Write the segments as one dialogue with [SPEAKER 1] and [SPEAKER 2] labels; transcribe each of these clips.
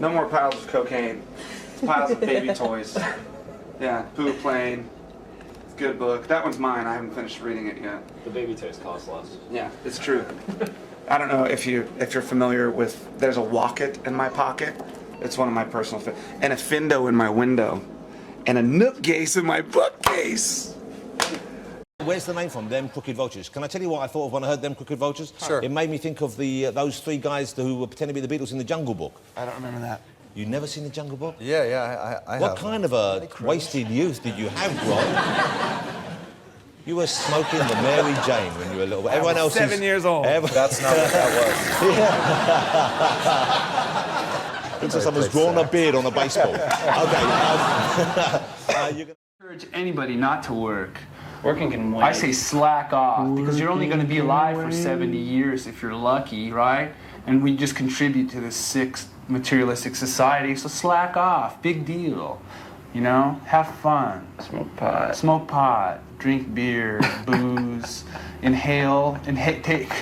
[SPEAKER 1] No more piles of cocaine. Piles of baby toys. Yeah, Pooh plane. It's a good book. That one's mine. I haven't finished reading it yet.
[SPEAKER 2] The baby toys cost less.
[SPEAKER 1] Yeah, it's true. I don't know if you're familiar with. There's a Walken in my pocket. It's one of my personal and a Findo in my window, and a Nookcase in my bookcase.
[SPEAKER 3] Where's the name from? Them Crooked Vultures. Can I tell you what I thought of when I heard Them Crooked Vultures?
[SPEAKER 1] Sure.
[SPEAKER 3] It made me think of the those three guys who were pretending to be the Beatles in the Jungle Book.
[SPEAKER 1] I don't remember that.
[SPEAKER 3] You never seen the Jungle Book?
[SPEAKER 4] Yeah, I have.
[SPEAKER 3] What kind of a wasted youth did you have, Grohl? You were smoking the Mary Jane when you were little. Everyone else
[SPEAKER 1] 7 years old.
[SPEAKER 4] That's not what that was.
[SPEAKER 3] Looks like someone's drawn a beard on a baseball. Okay.
[SPEAKER 5] I encourage anybody not to work.
[SPEAKER 2] Working can wait.
[SPEAKER 5] I say slack off, because you're only going to be alive for 70 years if you're lucky, right? And we just contribute to this sick, materialistic society, so slack off. Big deal. You know? Have fun.
[SPEAKER 2] Smoke pot.
[SPEAKER 5] Smoke pot. Drink beer, booze, inhale, and take.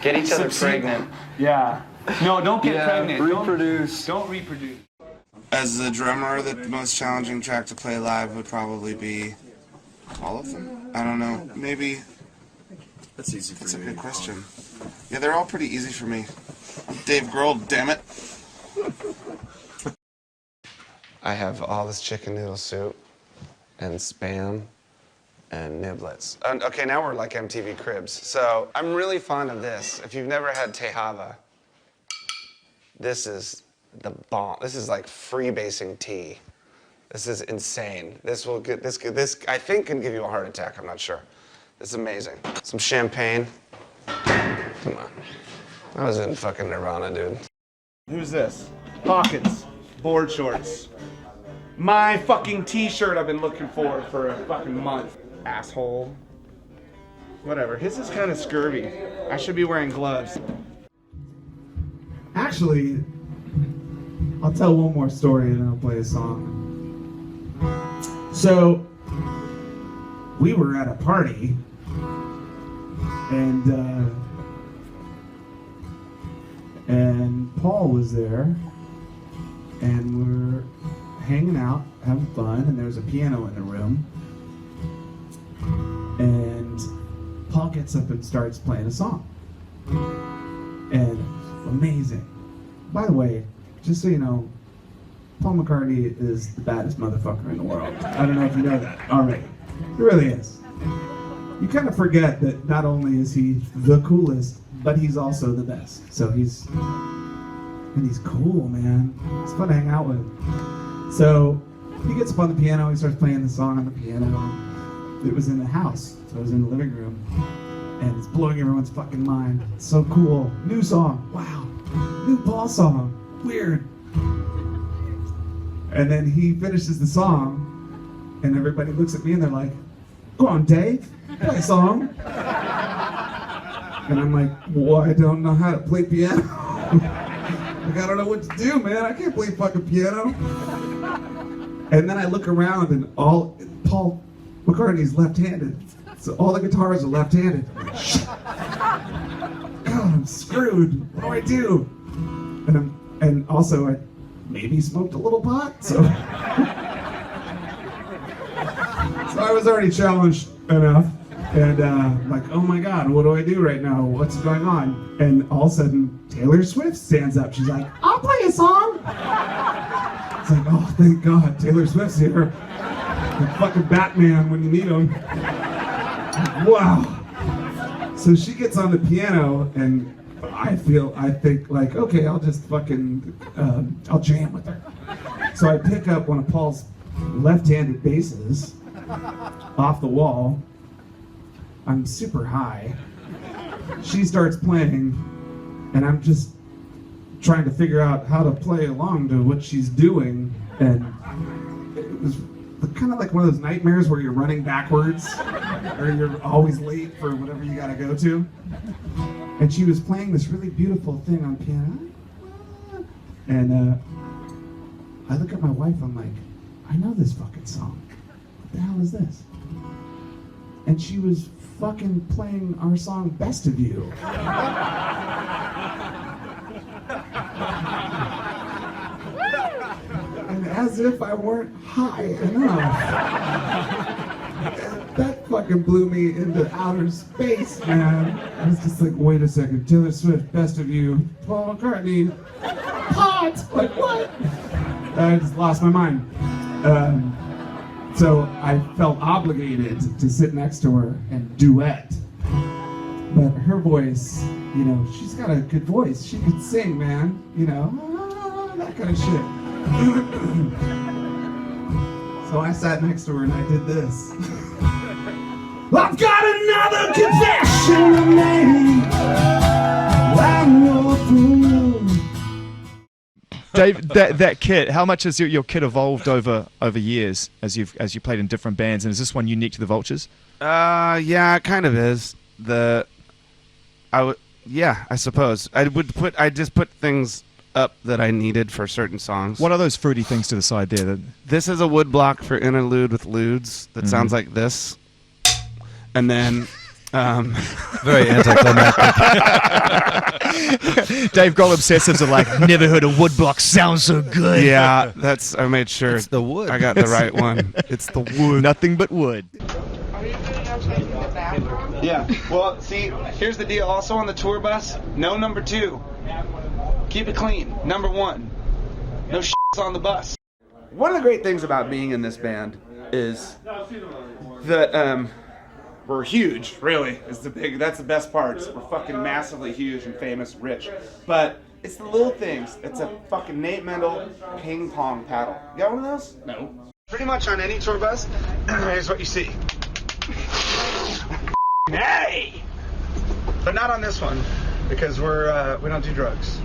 [SPEAKER 2] Get each other pregnant.
[SPEAKER 5] Yeah. No, don't get pregnant.
[SPEAKER 2] Reproduce.
[SPEAKER 5] Don't reproduce.
[SPEAKER 1] As the drummer, the most challenging track to play live would probably be all of them. I don't know. Maybe.
[SPEAKER 4] That's easy for
[SPEAKER 1] That's a
[SPEAKER 4] you.
[SPEAKER 1] good question. Yeah, they're all pretty easy for me. I'm Dave Grohl, damn it. I have all this chicken noodle soup and Spam and niblets. And, okay, now we're like MTV Cribs. So I'm really fond of this. If you've never had Tejada, this is the bomb. This is like freebasing tea. This is insane. This will get this I think can give you a heart attack. I'm not sure. This is amazing. Some champagne. Come on. I was in fucking Nirvana, dude. Who's this? Hawkins. Board shorts. My fucking t-shirt I've been looking for a fucking month. Asshole. Whatever. His is kind of scurvy. I should be wearing gloves.
[SPEAKER 6] Actually, I'll tell one more story and then I'll play a song. So, we were at a party and Paul was there and we're hanging out, having fun, and there was a piano in the room. And Paul gets up and starts playing a song. And amazing. By the way, just so you know, Paul McCartney is the baddest motherfucker in the world. I don't know if you know that already. He really is. You kind of forget that not only is he the coolest, but he's also the best. So he's cool, man. It's fun to hang out with. So he gets up on the piano, he starts playing the song on the piano. It was in the house, so it was in the living room. And it's blowing everyone's fucking mind. It's so cool. New song. Wow. New Paul song. Weird. And then he finishes the song, and everybody looks at me and they're like, "Go on, Dave, play a song." And I'm like, "Well, I don't know how to play piano." Like, I don't know what to do, man. I can't play fucking piano. And then I look around and all Paul McCartney's left-handed. So all the guitars are left-handed. I'm like, shit. God, I'm screwed. What do? And also I maybe smoked a little pot, so I was already challenged enough. And like, oh my God, what do I do right now? What's going on? And all of a sudden, Taylor Swift stands up. She's like, "I'll play a song." It's like, oh, thank God, Taylor Swift's here. Like fucking Batman when you need him. Wow. So she gets on the piano, and I think like, okay, I'll just fucking, I'll jam with her. So I pick up one of Paul's left-handed basses off the wall. I'm super high. She starts playing, and I'm just trying to figure out how to play along to what she's doing. And it was kind of like one of those nightmares where you're running backwards, or you're always late for whatever you gotta go to. And she was playing this really beautiful thing on piano. And I look at my wife, I'm like, I know this fucking song. What the hell is this? And she was fucking playing our song, Best of You. as if I weren't high enough. That fucking blew me into outer space, man. I was just like, wait a second, Taylor Swift, best of you, Paul McCartney, hot! Like, what? I just lost my mind. So I felt obligated to sit next to her and duet. But her voice, you know, she's got a good voice. She could sing, man, you know, that kind of shit. So I sat next to her and I did this. I've got another confession to make. I'm no fool.
[SPEAKER 7] Dave, that kit, how much has your kit evolved over years as you played in different bands, and is this one unique to the Vultures?
[SPEAKER 1] Yeah, it kind of is. I suppose I just put things up that I needed for certain songs.
[SPEAKER 7] What are those fruity things to the side there?
[SPEAKER 1] This is a wood block for interlude with ludes that sounds like this, and then.
[SPEAKER 4] Very anticlimactic.
[SPEAKER 7] Dave Grohl obsessives are like, never heard a woodblock sound so good.
[SPEAKER 1] Yeah, I made sure
[SPEAKER 4] It's the wood.
[SPEAKER 1] I got the right one. It's the wood.
[SPEAKER 7] Nothing but wood.
[SPEAKER 1] Yeah. Well, see, here's the deal. Also on the tour bus, no number 2. Keep it clean. Number 1, no shits on the bus. One of the great things about being in this band is that we're huge. Really, that's the best part. We're fucking massively huge and famous, rich. But it's the little things. It's a fucking Nate Mendel ping pong paddle. You got one of those? No. Pretty much on any tour bus, here's what you see. Hey! But not on this one, because we don't do drugs.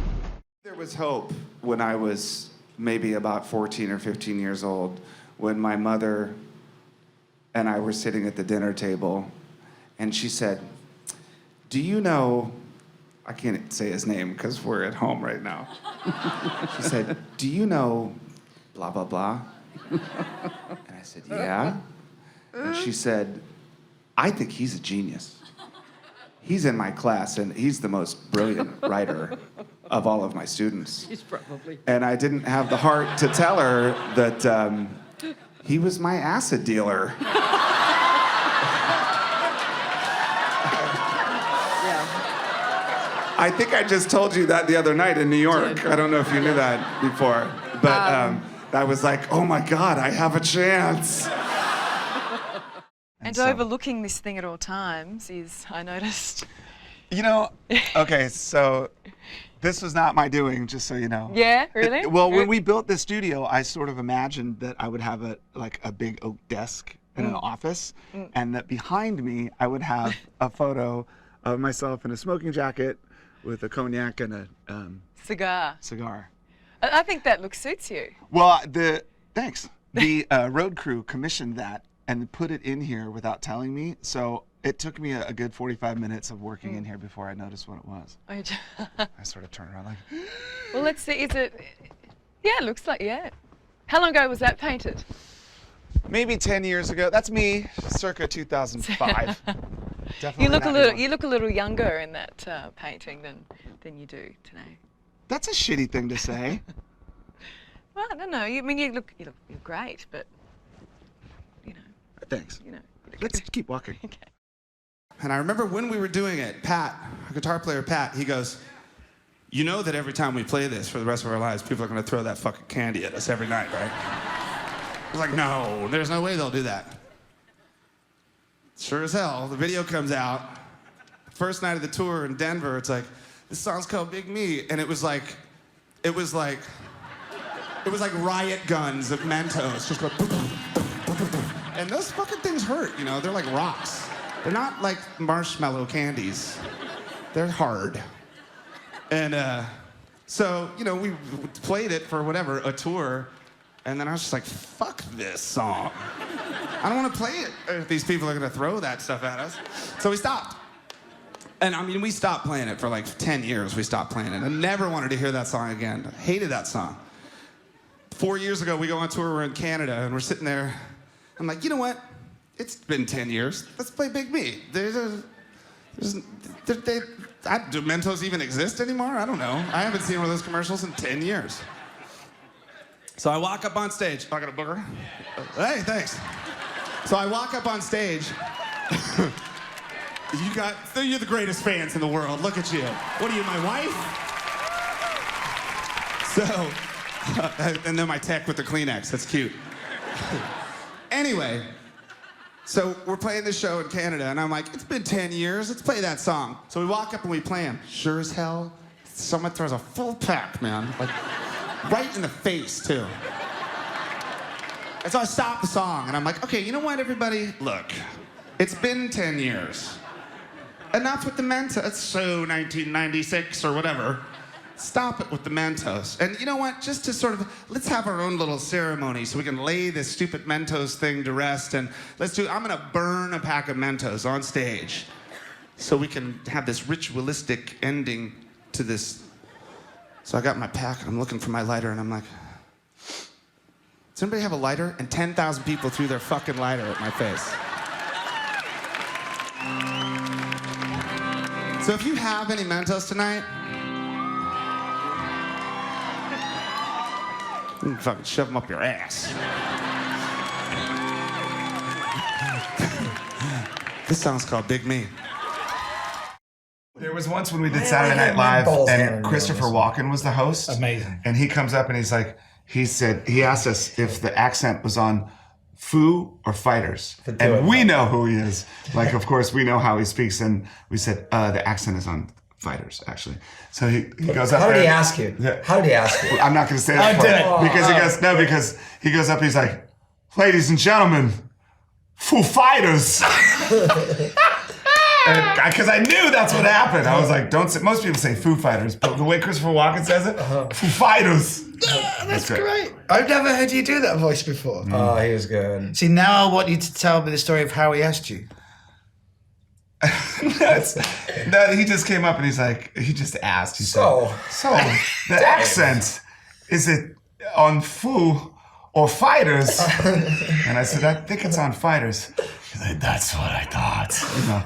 [SPEAKER 1] There was hope when I was maybe about 14 or 15 years old, when my mother and I were sitting at the dinner table, and she said, do you know, I can't say his name because we're at home right now. She said, do you know blah, blah, blah? And I said, yeah. And she said, I think he's a genius. He's in my class, and he's the most brilliant writer of all of my students.
[SPEAKER 8] He's probably.
[SPEAKER 1] And I didn't have the heart to tell her that he was my acid dealer. I think I just told you that the other night in New York. I don't know if you knew that before. But I was like, oh my God, I have a chance.
[SPEAKER 8] And overlooking this thing at all times is, I noticed.
[SPEAKER 1] You know, okay, so this was not my doing, just so you know.
[SPEAKER 8] Yeah, really?
[SPEAKER 1] When we built this studio, I sort of imagined that I would have a big oak desk in an office, and that behind me I would have a photo of myself in a smoking jacket with a cognac and a
[SPEAKER 8] Cigar.
[SPEAKER 1] I
[SPEAKER 8] think that look suits you.
[SPEAKER 1] Well, thanks. The road crew commissioned that and put it in here without telling me, so it took me a good 45 minutes of working in here before I noticed what it was. I sort of turned around like...
[SPEAKER 8] Well, let's see, is it... Yeah, it looks like, yeah. How long ago was that painted?
[SPEAKER 1] Maybe 10 years ago. That's me, circa 2005. Definitely
[SPEAKER 8] You look a little younger in that painting than you do today.
[SPEAKER 1] That's a shitty thing to say.
[SPEAKER 8] Well, I don't know. You look great, but you know.
[SPEAKER 1] Thanks.
[SPEAKER 8] You know.
[SPEAKER 1] Let's keep walking.
[SPEAKER 8] Okay.
[SPEAKER 9] And I remember when we were doing it, Pat, our guitar player Pat, he goes, you know that every time we play this for the rest of our lives, people are going to throw that fucking candy at us every night, right? I was like, no, there's no way they'll do that. Sure as hell, the video comes out. First night of the tour in Denver, it's like, this song's called Big Me, and it was like riot guns of Mentos, just go, and those fucking things hurt, you know, they're like rocks. They're not like marshmallow candies. They're hard. And so, you know, we played it for whatever, a tour, and then I was just like, fuck this song. I don't want to play it if these people are going to throw that stuff at us. So we stopped. And I mean, we stopped playing it for like 10 years. We stopped playing it. I never wanted to hear that song again. I hated that song. 4 years ago, we go on tour, we're in Canada, and we're sitting there. I'm like, you know what? It's been 10 years. Let's play Big Me. Do Mentos even exist anymore? I don't know. I haven't seen one of those commercials in 10 years. So I walk up on stage. I got a booger. Hey, thanks. So I walk up on stage. You're the greatest fans in the world. Look at you. What are you, my wife? So, and then my tech with the Kleenex. That's cute. Anyway, so we're playing this show in Canada, and I'm like, it's been 10 years. Let's play that song. So we walk up and we play him. Sure as hell, someone throws a full pack, man. Like, right in the face, too. And so I stop the song, and I'm like, okay, you know what, everybody? Look, it's been 10 years. Enough with the Mentos. It's so 1996 or whatever. Stop it with the Mentos. And you know what? Just to sort of, let's have our own little ceremony so we can lay this stupid Mentos thing to rest. And I'm gonna burn a pack of Mentos on stage so we can have this ritualistic ending to this. So I got my pack, and I'm looking for my lighter, and I'm like, does anybody have a lighter? And 10,000 people threw their fucking lighter at my face. So if you have any Mentos tonight, you can fucking shove them up your ass. This song's called Big Me.
[SPEAKER 10] There was once when we did Saturday Night Live, and Christopher Walken was the host. Amazing. And he comes up and he's like, he asked us if the accent was on Foo or Fighters. And we know who he is. Like, of course, we know how he speaks. And we said, the accent is on Fighters, actually. So he goes up.
[SPEAKER 11] How did he ask you? How did he ask you?
[SPEAKER 10] I'm not going to say that because he goes up, he's like, ladies and gentlemen, Foo Fighters. Because I knew that's what happened. I was like, don't say, most people say Foo Fighters, but the way Christopher Walken says it, Foo Fighters.
[SPEAKER 11] That's great. I've never heard you do that voice before. Oh, he was good.
[SPEAKER 12] See, now I want you to tell me the story of how he asked you.
[SPEAKER 10] He just came up and he's like, he just asked. He said, so the accent, is it on Foo or Fighters? And I said, I think it's on Fighters. He's like, that's what I thought. You know.